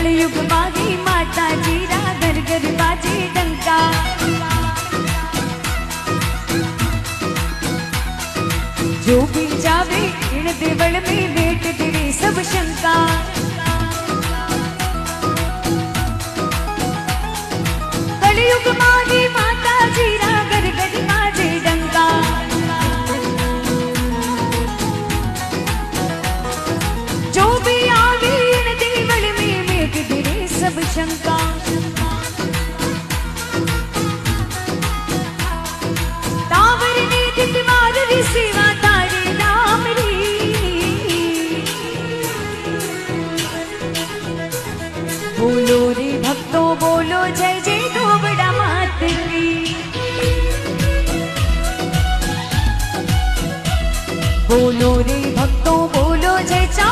कलयुग माही माता जीरा घर घर बाजे डंका। जो भी जावे इन देवल में भेंट तेरे सब शंका। कलयुग माही माता जीरा घर घर बाजे डंका। जो भी आवे इन देवल में भेंट तेरे सब शंका। तावर ने दितवार सेवा तारे नाम री। बोलो रे भक्तों बोलो जय जय धोबड़ा मात की। बोलो रे भक्तों बोलो जय चा